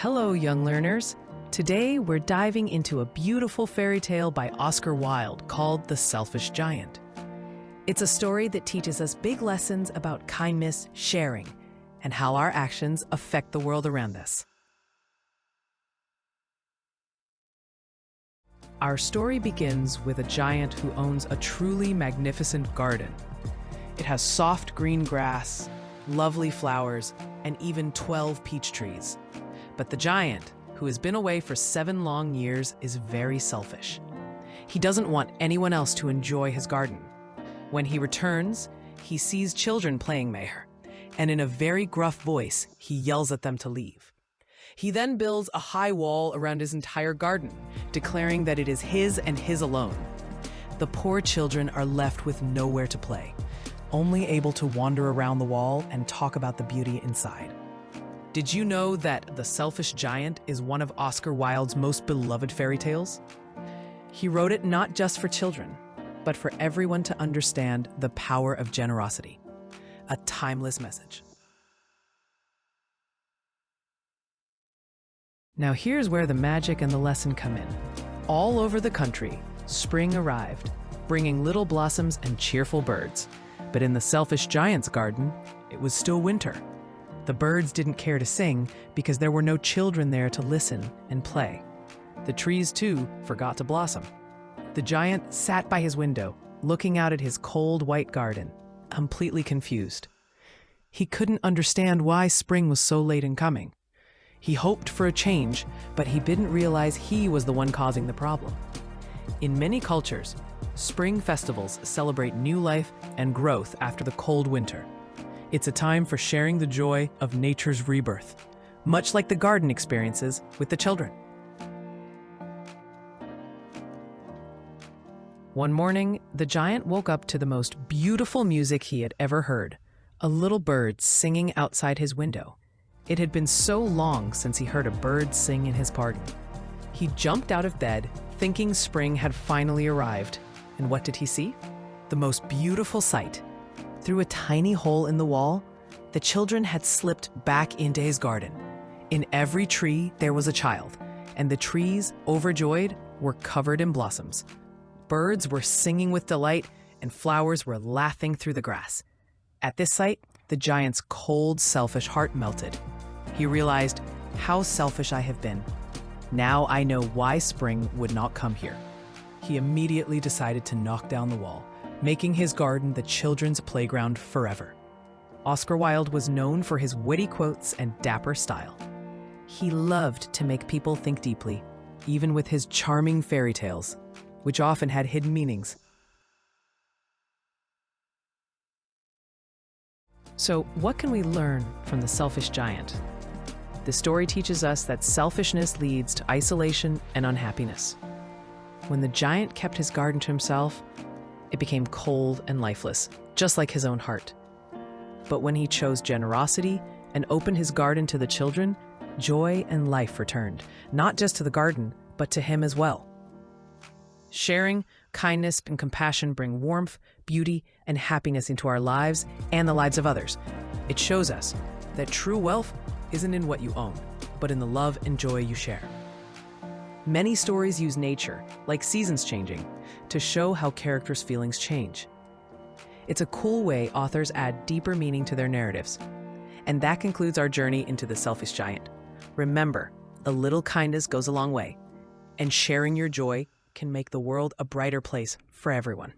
Hello, young learners. Today, we're diving into a beautiful fairy tale by Oscar Wilde called The Selfish Giant. It's a story that teaches us big lessons about kindness, sharing, and how our actions affect the world around us. Our story begins with a giant who owns a truly magnificent garden. It has soft green grass, lovely flowers, and even 12 peach trees. But the giant, who has been away for 7 long years, is very selfish. He doesn't want anyone else to enjoy his garden. When he returns, he sees children playing there, and in a very gruff voice, he yells at them to leave. He then builds a high wall around his entire garden, declaring that it is his and his alone. The poor children are left with nowhere to play, only able to wander around the wall and talk about the beauty inside. Did you know that The Selfish Giant is one of Oscar Wilde's most beloved fairy tales? He wrote it not just for children, but for everyone to understand the power of generosity. A timeless message. Now here's where the magic and the lesson come in. All over the country, spring arrived, bringing little blossoms and cheerful birds. But in the Selfish Giant's garden, it was still winter. The birds didn't care to sing because there were no children there to listen and play. The trees, too, forgot to blossom. The giant sat by his window, looking out at his cold white garden, completely confused. He couldn't understand why spring was so late in coming. He hoped for a change, but he didn't realize he was the one causing the problem. In many cultures, spring festivals celebrate new life and growth after the cold winter. It's a time for sharing the joy of nature's rebirth, much like the garden experiences with the children. One morning, the giant woke up to the most beautiful music he had ever heard, a little bird singing outside his window. It had been so long since he heard a bird sing in his garden. He jumped out of bed, thinking spring had finally arrived. And what did he see? The most beautiful sight. Through a tiny hole in the wall, the children had slipped back into his garden. In every tree, there was a child, and the trees, overjoyed, were covered in blossoms. Birds were singing with delight, and flowers were laughing through the grass. At this sight, the giant's cold, selfish heart melted. He realized, how selfish I have been. Now I know why spring would not come here. He immediately decided to knock down the wall, making his garden the children's playground forever. Oscar Wilde was known for his witty quotes and dapper style. He loved to make people think deeply, even with his charming fairy tales, which often had hidden meanings. So, what can we learn from The Selfish Giant? The story teaches us that selfishness leads to isolation and unhappiness. When the giant kept his garden to himself, it became cold and lifeless, just like his own heart. But when he chose generosity and opened his garden to the children, joy and life returned, not just to the garden, but to him as well. Sharing, kindness, and compassion bring warmth, beauty, and happiness into our lives and the lives of others. It shows us that true wealth isn't in what you own, but in the love and joy you share. Many stories use nature, like seasons changing, to show how characters' feelings change. It's a cool way authors add deeper meaning to their narratives. And that concludes our journey into The Selfish Giant. Remember, a little kindness goes a long way, and sharing your joy can make the world a brighter place for everyone.